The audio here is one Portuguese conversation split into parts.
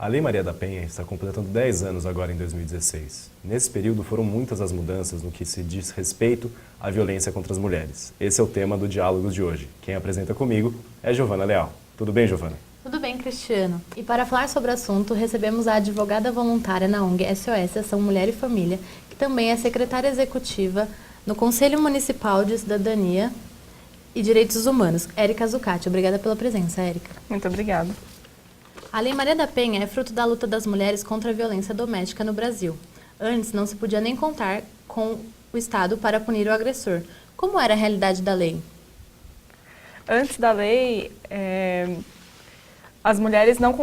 Lei Maria da Penha está completando 10 anos agora em 2016. Nesse período foram muitas as mudanças no que se diz respeito à violência contra as mulheres. Esse é o tema do Diálogos de hoje. Quem apresenta comigo é Giovana Leal. Tudo bem, Giovana? Tudo bem, Cristiano. E para falar sobre o assunto, recebemos a advogada voluntária na ONG SOS Ação Mulher e Família, que também é secretária executiva no Conselho Municipal de Cidadania e Direitos Humanos, Érica Zucati. Obrigada pela presença, Érica. Muito obrigada. A Lei Maria da Penha é fruto da luta das mulheres contra a violência doméstica no Brasil. Antes, não se podia nem contar com o Estado para punir o agressor. Como era a realidade da lei? Antes da lei, as mulheres não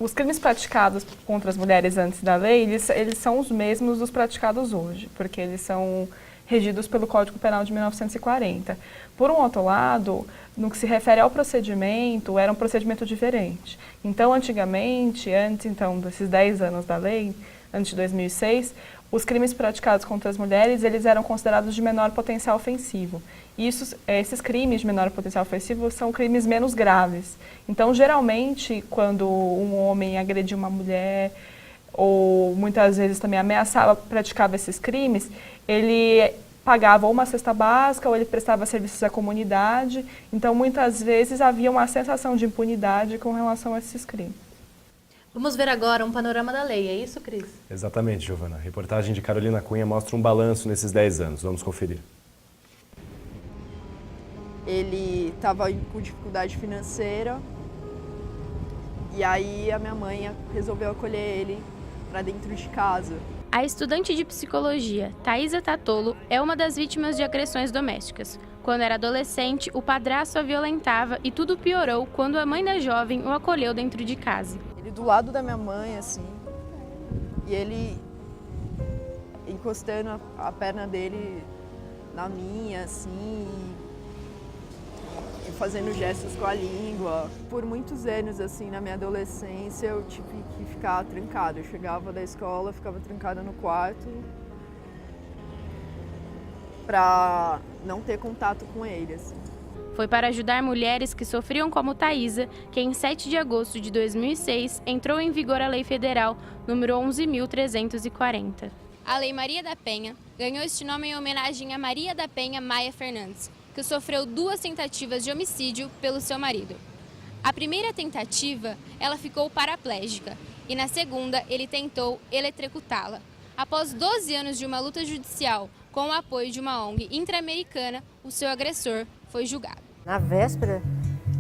os crimes praticados contra as mulheres antes da lei, eles são os mesmos dos praticados hoje, porque eles são regidos pelo Código Penal de 1940. Por um outro lado, no que se refere ao procedimento, era um procedimento diferente. Então, antigamente, antes desses 10 anos da lei, antes de 2006, os crimes praticados contra as mulheres, eles eram considerados de menor potencial ofensivo. Esses crimes de menor potencial ofensivo são crimes menos graves. Então, geralmente, quando um homem agredia uma mulher, ou muitas vezes também ameaçava, praticava esses crimes, ele pagava ou uma cesta básica ou ele prestava serviços à comunidade. Então, muitas vezes havia uma sensação de impunidade com relação a esses crimes. Vamos ver agora um panorama da lei, é isso, Cris? Exatamente, Giovana. A reportagem de Carolina Cunha mostra um balanço nesses 10 anos. Vamos conferir. Ele estava com dificuldade financeira e aí a minha mãe resolveu acolher ele para dentro de casa. A estudante de psicologia, Thaisa Tatolo, é uma das vítimas de agressões domésticas. Quando era adolescente, o padrasto a violentava e tudo piorou quando a mãe da jovem o acolheu dentro de casa. Ele do lado da minha mãe, assim, e ele encostando a perna dele na minha, assim, e fazendo gestos com a língua. Por muitos anos, assim, na minha adolescência, eu tive que ficar trancada. Eu chegava da escola, ficava trancada no quarto para não ter contato com ele, assim. Foi para ajudar mulheres que sofriam como Thaisa que em 7 de agosto de 2006 entrou em vigor a Lei Federal número 11.340. A Lei Maria da Penha ganhou este nome em homenagem a Maria da Penha Maia Fernandes, que sofreu 2 tentativas de homicídio pelo seu marido. A primeira tentativa, ela ficou paraplégica e na segunda ele tentou eletrocutá-la. Após 12 anos de uma luta judicial com o apoio de uma ONG interamericana, o seu agressor foi julgado. Na véspera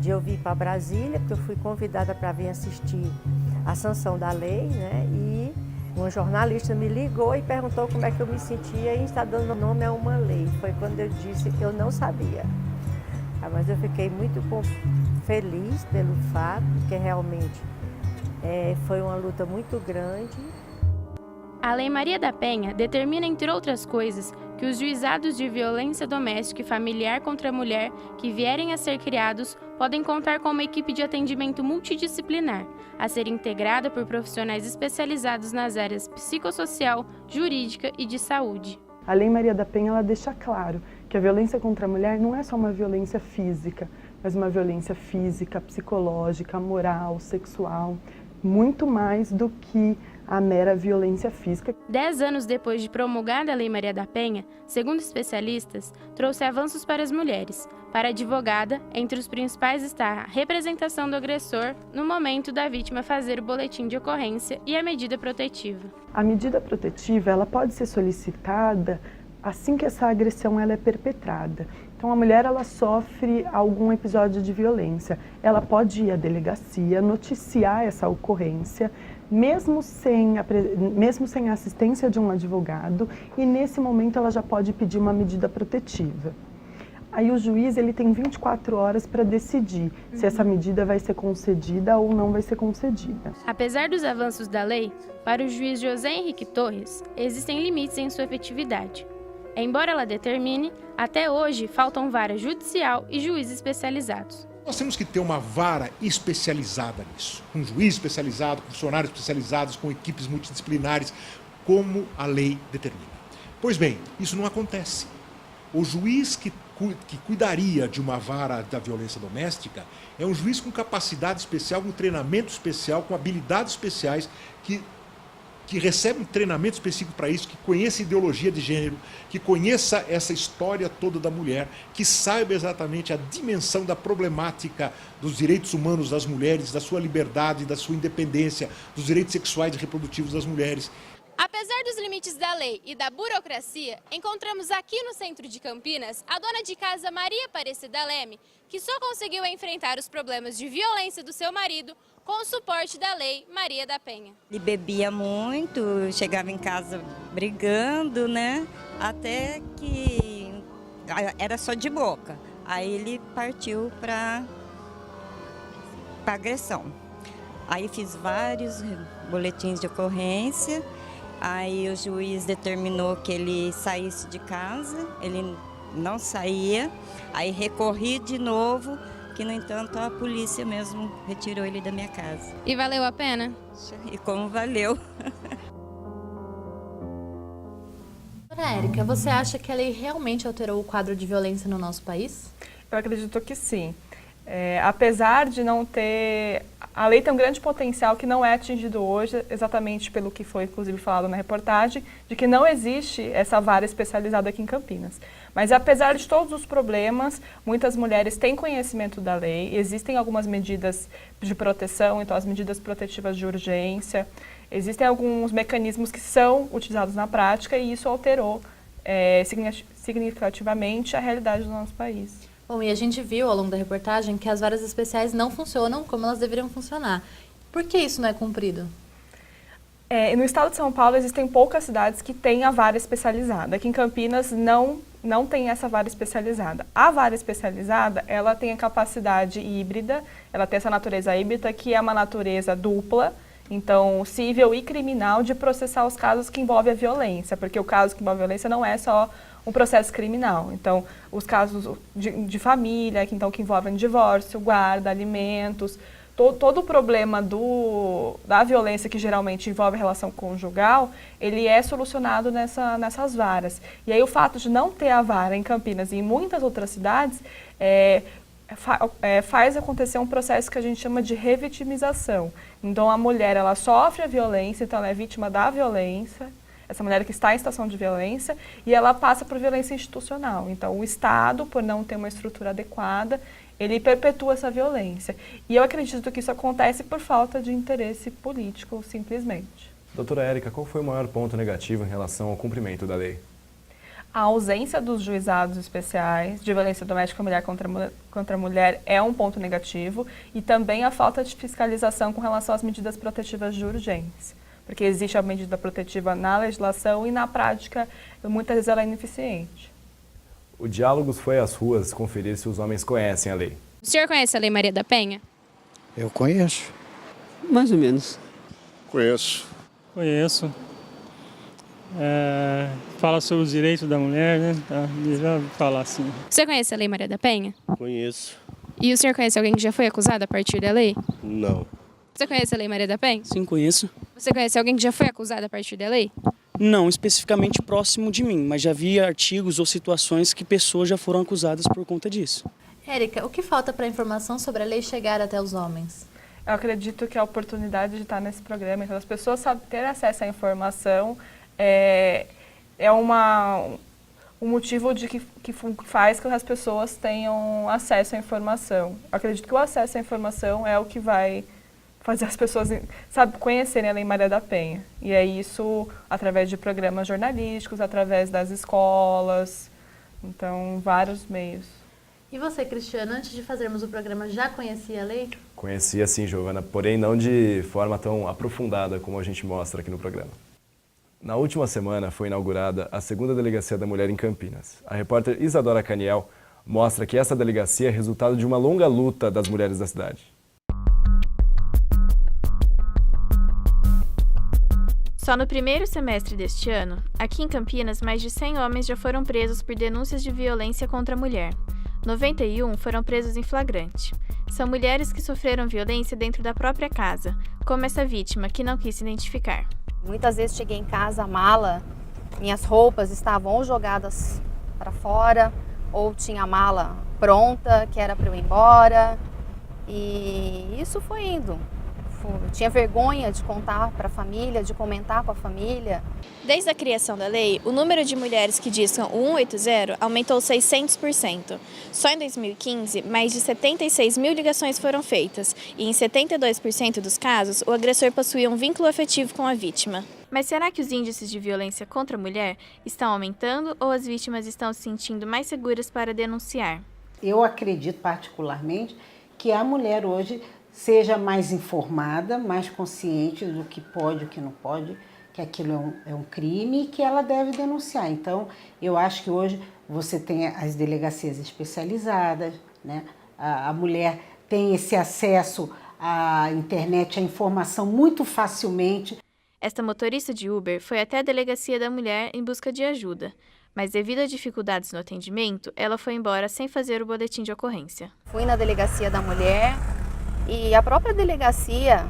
de eu vir para Brasília, porque eu fui convidada para vir assistir a sanção da lei, né? E uma jornalista me ligou e perguntou como é que eu me sentia e está dando nome a uma lei. Foi quando eu disse que eu não sabia. Mas eu fiquei muito feliz pelo fato, porque realmente foi uma luta muito grande. A Lei Maria da Penha determina, entre outras coisas, que os juizados de violência doméstica e familiar contra a mulher que vierem a ser criados podem contar com uma equipe de atendimento multidisciplinar, a ser integrada por profissionais especializados nas áreas psicossocial, jurídica e de saúde. A Lei Maria da Penha ela deixa claro que a violência contra a mulher não é só uma violência física, mas uma violência física, psicológica, moral, sexual, muito mais do que a mera violência física. 10 anos depois de promulgada a Lei Maria da Penha, segundo especialistas, trouxe avanços para as mulheres. Para a advogada, entre os principais está a representação do agressor no momento da vítima fazer o boletim de ocorrência e a medida protetiva. A medida protetiva ela pode ser solicitada assim que essa agressão ela é perpetrada. Então a mulher ela sofre algum episódio de violência, ela pode ir à delegacia, noticiar essa ocorrência, mesmo sem a assistência de um advogado, e nesse momento ela já pode pedir uma medida protetiva. Aí o juiz ele tem 24 horas para decidir se essa medida vai ser concedida ou não vai ser concedida. Apesar dos avanços da lei, para o juiz José Henrique Torres, existem limites em sua efetividade. Embora ela determine, até hoje faltam vara judicial e juízes especializados. Nós temos que ter uma vara especializada nisso, com juiz especializado, com funcionários especializados, com equipes multidisciplinares, como a lei determina. Pois bem, isso não acontece. O juiz que que cuidaria de uma vara da violência doméstica é um juiz com capacidade especial, com treinamento especial, com habilidades especiais, que recebe um treinamento específico para isso, que conheça ideologia de gênero, que conheça essa história toda da mulher, que saiba exatamente a dimensão da problemática dos direitos humanos das mulheres, da sua liberdade, da sua independência, dos direitos sexuais e reprodutivos das mulheres. Apesar dos limites da lei e da burocracia, encontramos aqui no centro de Campinas a dona de casa Maria Aparecida Leme, que só conseguiu enfrentar os problemas de violência do seu marido com o suporte da Lei Maria da Penha. Ele bebia muito, chegava em casa brigando, né? Até que era só de boca. Aí ele partiu para agressão. Aí fiz vários boletins de ocorrência. Aí o juiz determinou que ele saísse de casa, ele não saía. Aí recorri de novo, que no entanto a polícia mesmo retirou ele da minha casa. E valeu a pena? E como valeu. Dona Érica, você acha que a lei realmente alterou o quadro de violência no nosso país? Eu acredito que sim. Apesar de não ter... A lei tem um grande potencial que não é atingido hoje, exatamente pelo que foi, inclusive, falado na reportagem, de que não existe essa vara especializada aqui em Campinas. Mas, apesar de todos os problemas, muitas mulheres têm conhecimento da lei, existem algumas medidas de proteção, então as medidas protetivas de urgência, existem alguns mecanismos que são utilizados na prática e isso alterou significativamente a realidade do nosso país. Bom, e a gente viu ao longo da reportagem que as varas especiais não funcionam como elas deveriam funcionar. Por que isso não é cumprido? No estado de São Paulo existem poucas cidades que têm a vara especializada. Aqui em Campinas não tem essa vara especializada. A vara especializada, ela tem a capacidade híbrida, ela tem essa natureza híbrida, que é uma natureza dupla, então civil e criminal, de processar os casos que envolvem a violência, porque o caso que envolve a violência não é só um processo criminal. Então, os casos de família, que envolvem divórcio, guarda, alimentos, todo o problema da violência que geralmente envolve a relação conjugal, ele é solucionado nessas varas. E aí o fato de não ter a vara em Campinas e em muitas outras cidades faz acontecer um processo que a gente chama de revitimização. Então, a mulher, ela sofre a violência, então ela é vítima da violência, essa mulher que está em situação de violência, e ela passa por violência institucional. Então, o Estado, por não ter uma estrutura adequada, ele perpetua essa violência. E eu acredito que isso acontece por falta de interesse político, simplesmente. Doutora Érica, qual foi o maior ponto negativo em relação ao cumprimento da lei? A ausência dos juizados especiais de violência doméstica mulher contra mulher é um ponto negativo, e também a falta de fiscalização com relação às medidas protetivas de urgência. Porque existe a medida protetiva na legislação e na prática, muitas vezes ela é ineficiente. O Diálogos foi às ruas conferir se os homens conhecem a lei. O senhor conhece a Lei Maria da Penha? Eu conheço, mais ou menos. Conheço. Conheço. Fala sobre os direitos da mulher, né? Já falar assim. Você conhece a Lei Maria da Penha? Conheço. E o senhor conhece alguém que já foi acusado a partir da lei? Não. Você conhece a Lei Maria da Penha? Sim, conheço. Você conhece alguém que já foi acusado a partir da lei? Não especificamente próximo de mim, mas já vi artigos ou situações que pessoas já foram acusadas por conta disso. Érica, o que falta para a informação sobre a lei chegar até os homens? Eu acredito que a oportunidade de estar nesse programa, então as pessoas terem acesso à informação é um motivo que faz que as pessoas tenham acesso à informação. Eu acredito que o acesso à informação é o que vai fazer as pessoas conhecerem a Lei Maria da Penha. E é isso através de programas jornalísticos, através das escolas, então vários meios. E você, Cristiano, antes de fazermos o programa, já conhecia a lei? Conhecia sim, Giovana, porém não de forma tão aprofundada como a gente mostra aqui no programa. Na última semana foi inaugurada a segunda Delegacia da Mulher em Campinas. A repórter Isadora Caniel mostra que essa delegacia é resultado de uma longa luta das mulheres da cidade. Só no primeiro semestre deste ano, aqui em Campinas, mais de 100 homens já foram presos por denúncias de violência contra a mulher. 91 foram presos em flagrante. São mulheres que sofreram violência dentro da própria casa, como essa vítima, que não quis se identificar. Muitas vezes cheguei em casa, a mala, minhas roupas estavam ou jogadas para fora, ou tinha a mala pronta, que era para eu ir embora. E isso foi indo. Eu tinha vergonha de contar para a família, de comentar com a família. Desde a criação da lei, o número de mulheres que discam o 180 aumentou 600%. Só em 2015, mais de 76 mil ligações foram feitas e em 72% dos casos, o agressor possuía um vínculo afetivo com a vítima. Mas será que os índices de violência contra a mulher estão aumentando ou as vítimas estão se sentindo mais seguras para denunciar? Eu acredito particularmente que a mulher hoje seja mais informada, mais consciente do que pode e o que não pode, que aquilo é um crime e que ela deve denunciar. Então, eu acho que hoje você tem as delegacias especializadas, né? A mulher tem esse acesso à internet, à informação muito facilmente. Esta motorista de Uber foi até a delegacia da mulher em busca de ajuda, mas devido a dificuldades no atendimento, ela foi embora sem fazer o boletim de ocorrência. Fui na delegacia da mulher e a própria delegacia,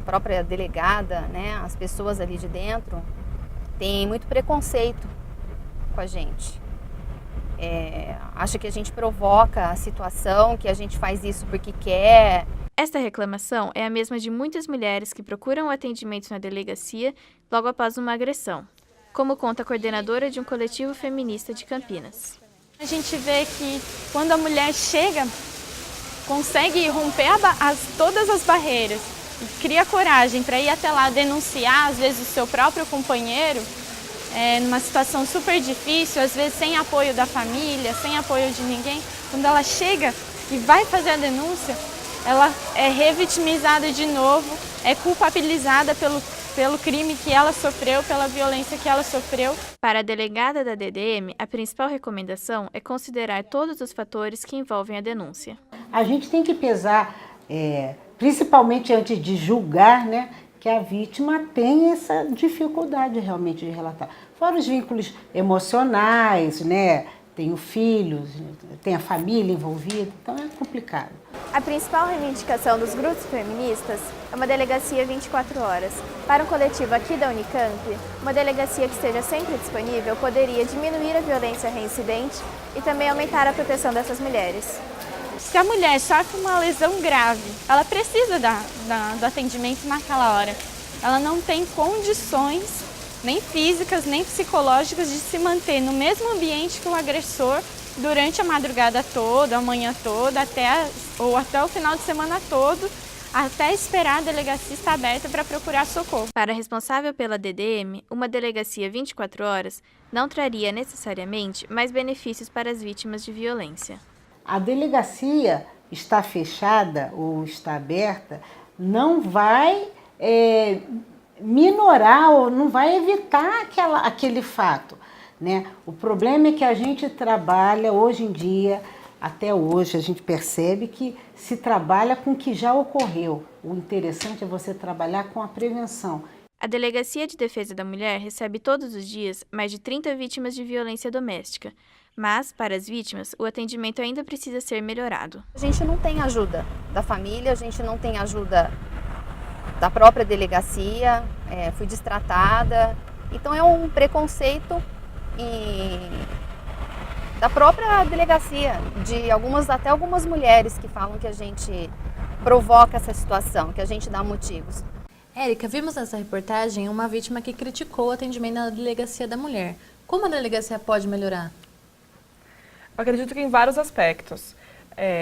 a própria delegada, né, as pessoas ali de dentro, tem muito preconceito com a gente. Acha que a gente provoca a situação, que a gente faz isso porque quer. Esta reclamação é a mesma de muitas mulheres que procuram o atendimento na delegacia logo após uma agressão, como conta a coordenadora de um coletivo feminista de Campinas. A gente vê que quando a mulher chega, consegue romper todas as barreiras e cria coragem para ir até lá denunciar, às vezes, o seu próprio companheiro, numa situação super difícil, às vezes sem apoio da família, sem apoio de ninguém. Quando ela chega e vai fazer a denúncia, ela é revitimizada de novo, é culpabilizada pelo crime que ela sofreu, pela violência que ela sofreu. Para a delegada da DDM, a principal recomendação é considerar todos os fatores que envolvem a denúncia. A gente tem que pesar, principalmente antes de julgar, né, que a vítima tem essa dificuldade realmente de relatar. Fora os vínculos emocionais, né? Tem o filho, tem a família envolvida, então é complicado. A principal reivindicação dos grupos feministas é uma delegacia 24 horas. Para um coletivo aqui da Unicamp, uma delegacia que esteja sempre disponível poderia diminuir a violência reincidente e também aumentar a proteção dessas mulheres. Se a mulher sofre uma lesão grave, ela precisa do atendimento naquela hora. Ela não tem condições, nem físicas, nem psicológicas, de se manter no mesmo ambiente que o agressor durante a madrugada toda, a manhã toda, até o final de semana todo, até esperar a delegacia estar aberta para procurar socorro. Para a responsável pela DDM, uma delegacia 24 horas não traria necessariamente mais benefícios para as vítimas de violência. A delegacia está fechada ou está aberta não vai minorar ou não vai evitar aquele fato, né? O problema é que a gente trabalha hoje em dia, até hoje a gente percebe que se trabalha com o que já ocorreu. O interessante é você trabalhar com a prevenção. A Delegacia de Defesa da Mulher recebe todos os dias mais de 30 vítimas de violência doméstica, mas, para as vítimas, o atendimento ainda precisa ser melhorado. A gente não tem ajuda da família, a gente não tem ajuda da própria delegacia, fui destratada. Então é um preconceito da própria delegacia, de até algumas mulheres que falam que a gente provoca essa situação, que a gente dá motivos. Érica, vimos nessa reportagem uma vítima que criticou o atendimento na delegacia da mulher. Como a delegacia pode melhorar? Eu acredito que em vários aspectos.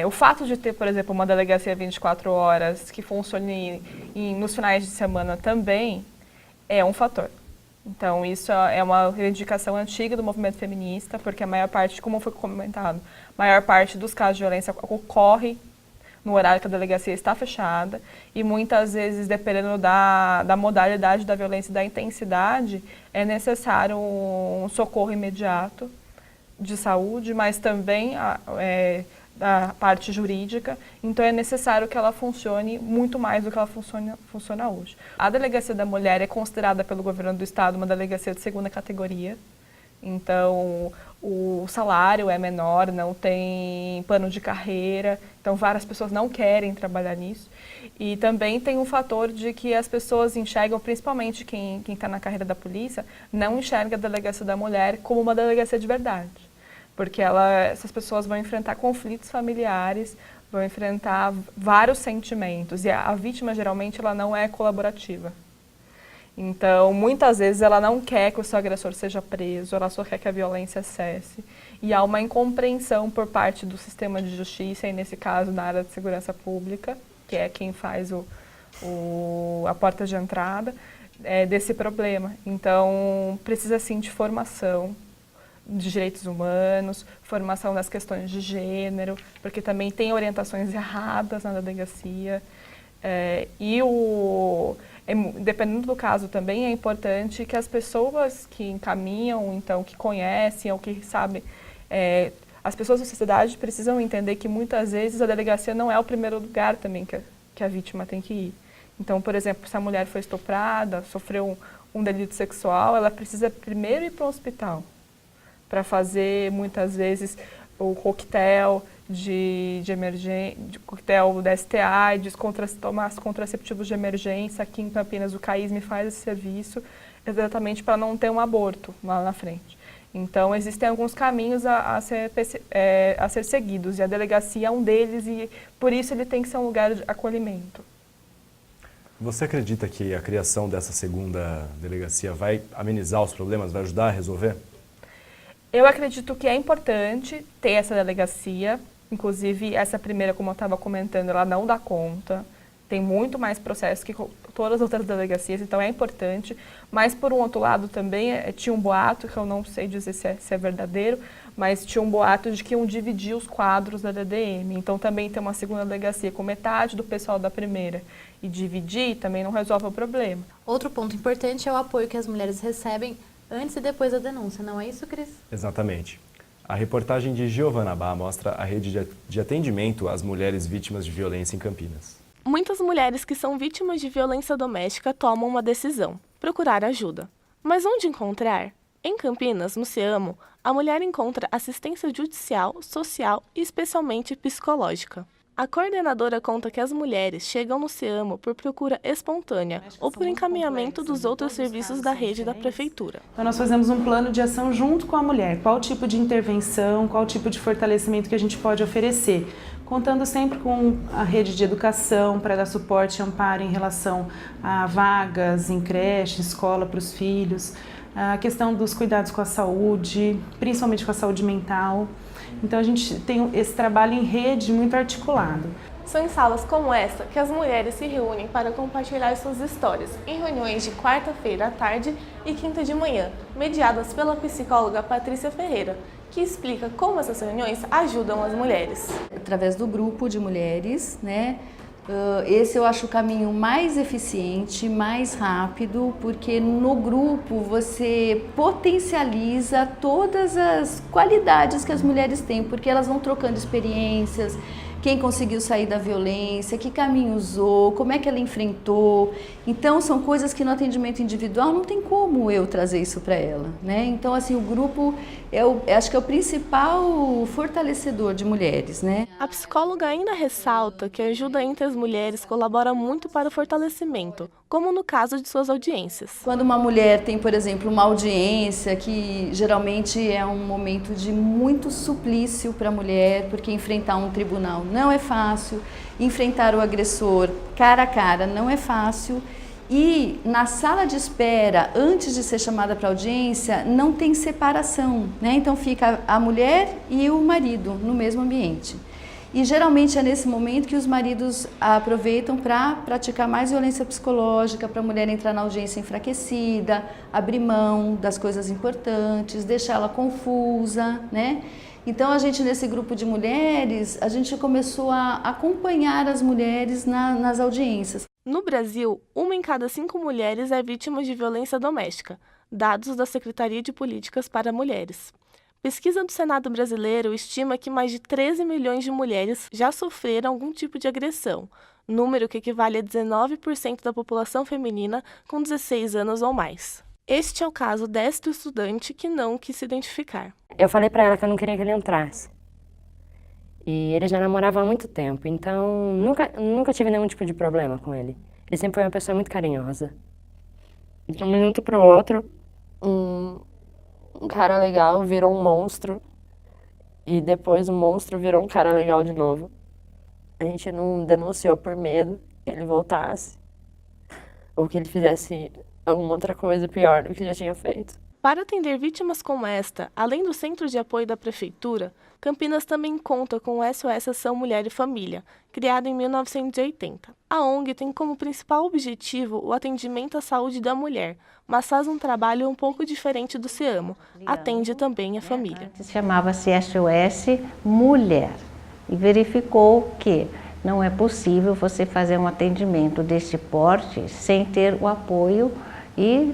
O fato de ter, por exemplo, uma delegacia 24 horas que funcione nos finais de semana também é um fator. Então, isso é uma reivindicação antiga do movimento feminista, porque a maior parte, como foi comentado, a maior parte dos casos de violência ocorre no horário que a delegacia está fechada e muitas vezes, dependendo da modalidade da violência e da intensidade, é necessário um socorro imediato de saúde, mas também da parte jurídica, então é necessário que ela funcione muito mais do que ela funciona hoje. A Delegacia da Mulher é considerada pelo governo do estado uma delegacia de segunda categoria, então o salário é menor, não tem plano de carreira, então várias pessoas não querem trabalhar nisso. E também tem um fator de que as pessoas enxergam, principalmente quem está na carreira da polícia, não enxerga a Delegacia da Mulher como uma delegacia de verdade. porque essas pessoas vão enfrentar conflitos familiares, vão enfrentar vários sentimentos, e a vítima geralmente ela não é colaborativa. Então, muitas vezes ela não quer que o seu agressor seja preso, ela só quer que a violência cesse. E há uma incompreensão por parte do sistema de justiça, e nesse caso na área de segurança pública, que é quem faz a porta de entrada, desse problema. Então, precisa sim de formação de direitos humanos, formação das questões de gênero, porque também tem orientações erradas na delegacia. Dependendo do caso também, é importante que as pessoas que encaminham, então, que conhecem ou que sabem, as pessoas da sociedade precisam entender que muitas vezes a delegacia não é o primeiro lugar também que a vítima tem que ir. Então, por exemplo, se a mulher foi estuprada, sofreu um delito sexual, ela precisa primeiro ir para o hospital para fazer, muitas vezes, o coquetel de emergência, coquetel da STA, tomar contraceptivos de emergência. Aqui em Campinas, o CAISM faz esse serviço exatamente para não ter um aborto lá na frente. Então, existem alguns caminhos a ser seguidos, e a delegacia é um deles, e por isso ele tem que ser um lugar de acolhimento. Você acredita que a criação dessa segunda delegacia vai amenizar os problemas, vai ajudar a resolver? Eu acredito que é importante ter essa delegacia, inclusive essa primeira, como eu estava comentando, ela não dá conta, tem muito mais processos que todas as outras delegacias, então é importante, mas por um outro lado também tinha um boato, que eu não sei dizer se é verdadeiro, mas tinha um boato de que iam dividir os quadros da DDM, então também ter uma segunda delegacia com metade do pessoal da primeira e dividir também não resolve o problema. Outro ponto importante é o apoio que as mulheres recebem antes e depois da denúncia, não é isso, Cris? Exatamente. A reportagem de Giovana Bá mostra a rede de atendimento às mulheres vítimas de violência em Campinas. Muitas mulheres que são vítimas de violência doméstica tomam uma decisão: procurar ajuda. Mas onde encontrar? Em Campinas, no CEAMO, a mulher encontra assistência judicial, social e especialmente psicológica. A coordenadora conta que as mulheres chegam no CEAMO por procura espontânea ou por encaminhamento dos outros serviços da rede da prefeitura. Então nós fazemos um plano de ação junto com a mulher, qual tipo de intervenção, qual tipo de fortalecimento que a gente pode oferecer, contando sempre com a rede de educação para dar suporte e amparo em relação a vagas em creche, escola para os filhos, a questão dos cuidados com a saúde, principalmente com a saúde mental. Então a gente tem esse trabalho em rede muito articulado. São em salas como essa que as mulheres se reúnem para compartilhar suas histórias, em reuniões de quarta-feira à tarde e quinta de manhã, mediadas pela psicóloga Patrícia Ferreira, que explica como essas reuniões ajudam as mulheres. Através do grupo de mulheres, esse eu acho o caminho mais eficiente, mais rápido, porque no grupo você potencializa todas as qualidades que as mulheres têm, porque elas vão trocando experiências, quem conseguiu sair da violência, que caminho usou, como é que ela enfrentou. Então, são coisas que no atendimento individual não tem como eu trazer isso para ela, né? Então, assim, o grupo acho que é o principal fortalecedor de mulheres, né? A psicóloga ainda ressalta que a ajuda entre as mulheres colabora muito para o fortalecimento, como no caso de suas audiências. Quando uma mulher tem, por exemplo, uma audiência, que geralmente é um momento de muito suplício para a mulher, porque enfrentar um tribunal não é fácil, enfrentar o agressor cara a cara não é fácil, e na sala de espera, antes de ser chamada para audiência, não tem separação, né? Então fica a mulher e o marido no mesmo ambiente. E geralmente é nesse momento que os maridos aproveitam para praticar mais violência psicológica, para a mulher entrar na audiência enfraquecida, abrir mão das coisas importantes, deixá-la confusa, né? Então a gente, nesse grupo de mulheres, a gente começou a acompanhar as mulheres nas audiências. No Brasil, 1 em cada 5 mulheres é vítima de violência doméstica, dados da Secretaria de Políticas para Mulheres. Pesquisa do Senado brasileiro estima que mais de 13 milhões de mulheres já sofreram algum tipo de agressão, número que equivale a 19% da população feminina com 16 anos ou mais. Este é o caso desta estudante que não quis se identificar. Eu falei pra ela que eu não queria que ele entrasse. E ele já namorava há muito tempo, então nunca tive nenhum tipo de problema com ele. Ele sempre foi uma pessoa muito carinhosa. De um minuto pro outro, um cara legal virou um monstro E depois o monstro virou um cara legal de novo. A gente não denunciou por medo que ele voltasse ou que ele fizesse alguma outra coisa pior do que já tinha feito. Para atender vítimas como esta, além do Centro de Apoio da Prefeitura, Campinas também conta com o SOS Ação Mulher e Família, criado em 1980. A ONG tem como principal objetivo o atendimento à saúde da mulher, mas faz um trabalho um pouco diferente do SEAMO, atende também a família. Chamava-se SOS Mulher e verificou que não é possível você fazer um atendimento desse porte sem ter o apoio e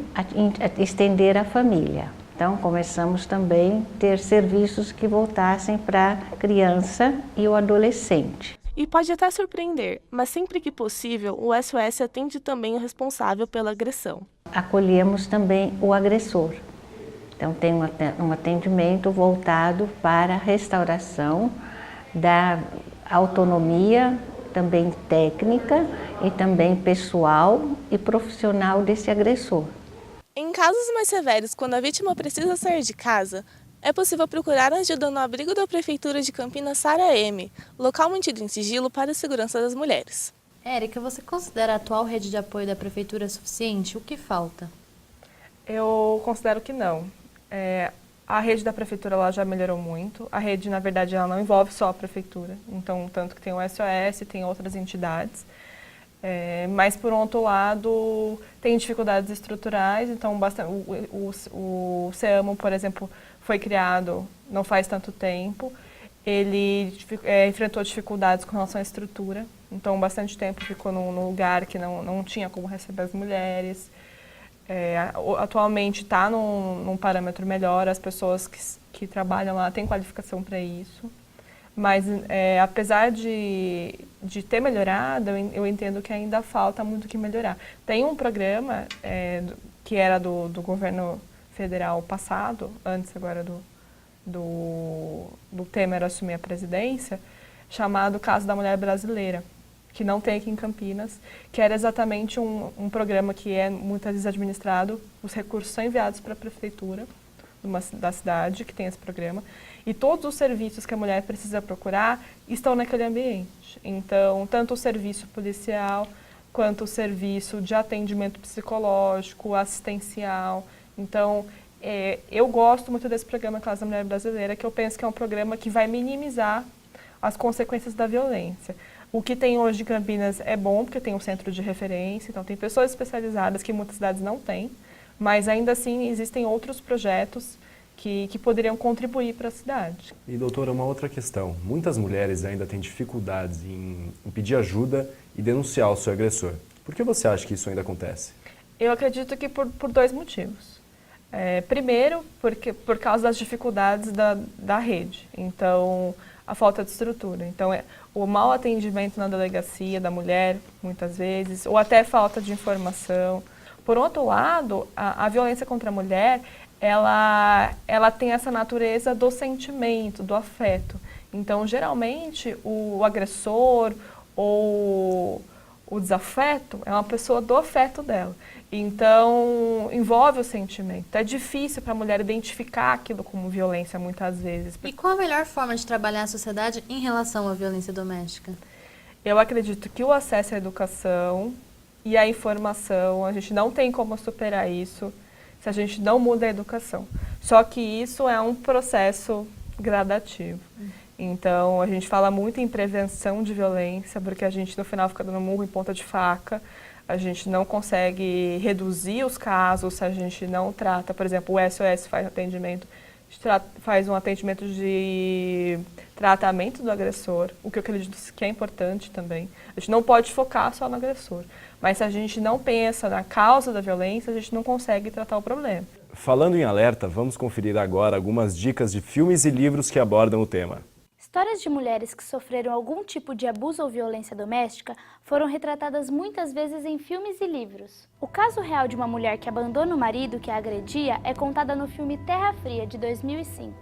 estender a família. Então, começamos também a ter serviços que voltassem para a criança e o adolescente. E pode até surpreender, mas sempre que possível, o SOS atende também o responsável pela agressão. Acolhemos também o agressor. Então, tem um atendimento voltado para a restauração da autonomia, também técnica e também pessoal e profissional desse agressor. Em casos mais severos, quando a vítima precisa sair de casa, é possível procurar ajuda no abrigo da Prefeitura de Campinas Sara M, local mantido em sigilo para a segurança das mulheres. Érica, você considera a atual rede de apoio da Prefeitura suficiente? O que falta? Eu considero que não. A rede da Prefeitura ela já melhorou muito. A rede, na verdade, ela não envolve só a Prefeitura. Então, tanto que tem o SOS, tem outras entidades. Mas, por outro lado, tem dificuldades estruturais. Então, o SEAMO, por exemplo, foi criado não faz tanto tempo. Ele enfrentou dificuldades com relação à estrutura. Então, bastante tempo ficou num lugar que não tinha como receber as mulheres. Atualmente está num parâmetro melhor, as pessoas que trabalham lá têm qualificação para isso. Mas, apesar de ter melhorado, eu entendo que ainda falta muito que melhorar. Tem um programa que era do governo federal passado, antes agora do Temer assumir a presidência, chamado Caso da Mulher Brasileira, que não tem aqui em Campinas, que era exatamente um programa que é muitas vezes administrado, os recursos são enviados para a prefeitura da cidade, que tem esse programa, e todos os serviços que a mulher precisa procurar estão naquele ambiente. Então, tanto o serviço policial, quanto o serviço de atendimento psicológico, assistencial. Então, eu gosto muito desse programa Caso da Mulher Brasileira, que eu penso que é um programa que vai minimizar as consequências da violência. O que tem hoje em Campinas é bom, porque tem um centro de referência, então tem pessoas especializadas que muitas cidades não têm, mas ainda assim existem outros projetos que poderiam contribuir para a cidade. E, doutora, uma outra questão. Muitas mulheres ainda têm dificuldades em pedir ajuda e denunciar o seu agressor. Por que você acha que isso ainda acontece? Eu acredito que por dois motivos. Primeiro, por causa das dificuldades da rede. Então, a falta de estrutura. Então, o mau atendimento na delegacia da mulher, muitas vezes, ou até falta de informação. Por outro lado, a violência contra a mulher, ela tem essa natureza do sentimento, do afeto. Então, geralmente, o agressor ou o desafeto é uma pessoa do afeto dela. Então, envolve o sentimento. É difícil para a mulher identificar aquilo como violência, muitas vezes. E qual a melhor forma de trabalhar a sociedade em relação à violência doméstica? Eu acredito que o acesso à educação e à informação, a gente não tem como superar isso se a gente não muda a educação. Só que isso é um processo gradativo. Então, a gente fala muito em prevenção de violência, porque a gente, no final, fica dando murro em ponta de faca. A gente não consegue reduzir os casos se a gente não trata. Por exemplo, o SOS faz um atendimento de tratamento do agressor, o que eu acredito que é importante também. A gente não pode focar só no agressor. Mas se a gente não pensa na causa da violência, a gente não consegue tratar o problema. Falando em alerta, vamos conferir agora algumas dicas de filmes e livros que abordam o tema. Histórias de mulheres que sofreram algum tipo de abuso ou violência doméstica foram retratadas muitas vezes em filmes e livros. O caso real de uma mulher que abandona o marido que a agredia é contada no filme Terra Fria, de 2005.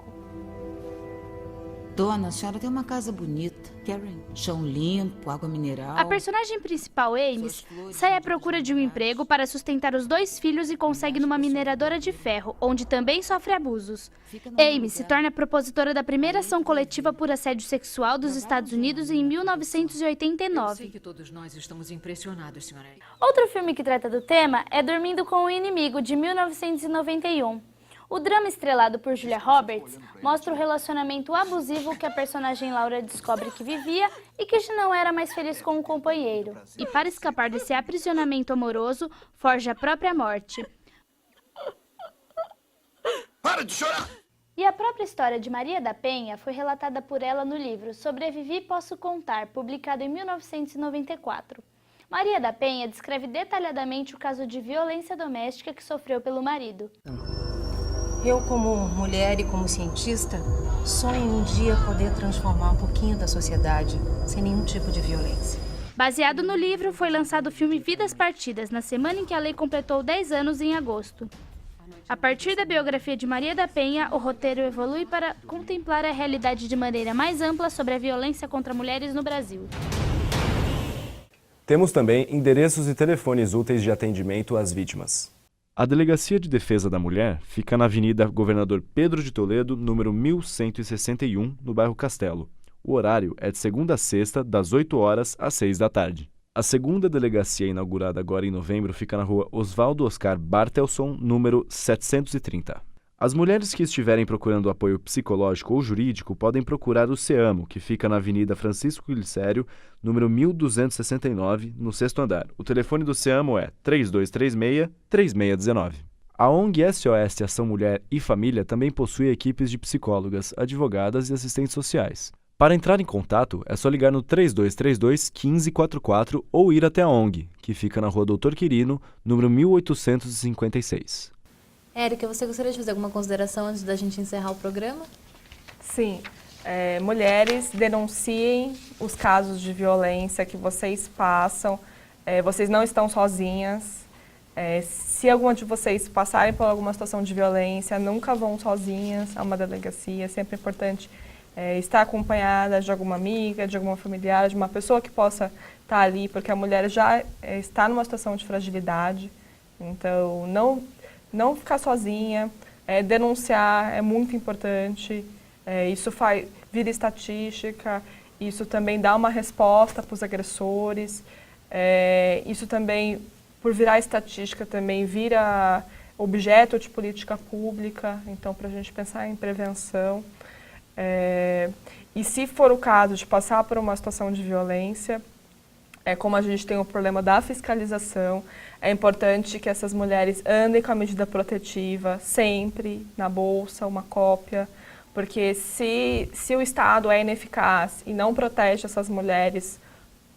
Dona, a senhora tem uma casa bonita. Karen, chão limpo, água mineral. A personagem principal, Ames, sai à procura de um emprego para sustentar os 2 filhos e consegue numa mineradora de ferro, onde também sofre abusos. Ames se torna propositora da primeira ação coletiva por assédio sexual dos Estados Unidos em 1989. Eu sei que todos nós estamos impressionados, senhora. Outro filme que trata do tema é Dormindo com o Inimigo, de 1991. O drama estrelado por Julia Roberts mostra o relacionamento abusivo que a personagem Laura descobre que vivia e que já não era mais feliz com o companheiro. E para escapar desse aprisionamento amoroso, forja a própria morte. Para de chorar! E a própria história de Maria da Penha foi relatada por ela no livro Sobrevivi, Posso Contar, publicado em 1994. Maria da Penha descreve detalhadamente o caso de violência doméstica que sofreu pelo marido. Eu, como mulher e como cientista, sonho em um dia poder transformar um pouquinho da sociedade sem nenhum tipo de violência. Baseado no livro, foi lançado o filme Vidas Partidas, na semana em que a lei completou 10 anos, em agosto. A partir da biografia de Maria da Penha, o roteiro evolui para contemplar a realidade de maneira mais ampla sobre a violência contra mulheres no Brasil. Temos também endereços e telefones úteis de atendimento às vítimas. A Delegacia de Defesa da Mulher fica na Avenida Governador Pedro de Toledo, número 1161, no bairro Castelo. O horário é de segunda a sexta, das 8 horas às 6 da tarde. A segunda delegacia, inaugurada agora em novembro, fica na rua Oswaldo Oscar Bartelson, número 730. As mulheres que estiverem procurando apoio psicológico ou jurídico podem procurar o CEAMO, que fica na Avenida Francisco Glicério, número 1269, no 6º andar. O telefone do CEAMO é 3236-3619. A ONG SOS Ação Mulher e Família também possui equipes de psicólogas, advogadas e assistentes sociais. Para entrar em contato, é só ligar no 3232-1544 ou ir até a ONG, que fica na Rua Doutor Quirino, número 1856. Érica, você gostaria de fazer alguma consideração antes da gente encerrar o programa? Sim. Mulheres, denunciem os casos de violência que vocês passam. Vocês não estão sozinhas. Se alguma de vocês passarem por alguma situação de violência, nunca vão sozinhas a uma delegacia. É sempre importante estar acompanhada de alguma amiga, de alguma familiar, de uma pessoa que possa estar ali, porque a mulher já está numa situação de fragilidade. Então, não ficar sozinha, denunciar é muito importante, isso vira estatística, isso também dá uma resposta para os agressores, isso também, por virar estatística, também vira objeto de política pública, então para a gente pensar em prevenção. E se for o caso de passar por uma situação de violência, como a gente tem o problema da fiscalização, é importante que essas mulheres andem com a medida protetiva sempre na bolsa, uma cópia, porque se o Estado é ineficaz e não protege essas mulheres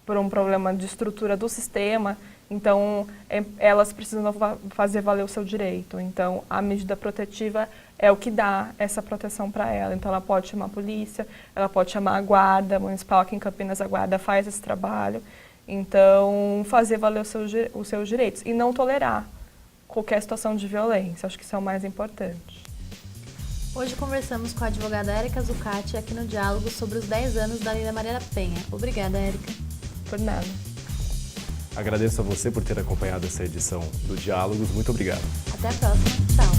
por um problema de estrutura do sistema, então elas precisam fazer valer o seu direito. Então a medida protetiva é o que dá essa proteção para ela. Então ela pode chamar a polícia, ela pode chamar a guarda municipal, aqui em Campinas a guarda faz esse trabalho. Então, fazer valer os seus direitos e não tolerar qualquer situação de violência. Acho que isso é o mais importante. Hoje conversamos com a advogada Érica Zucati aqui no Diálogo sobre os 10 anos da Lei da Maria da Penha. Obrigada, Érica. Por nada. Agradeço a você por ter acompanhado essa edição do Diálogos. Muito obrigado. Até a próxima. Tchau.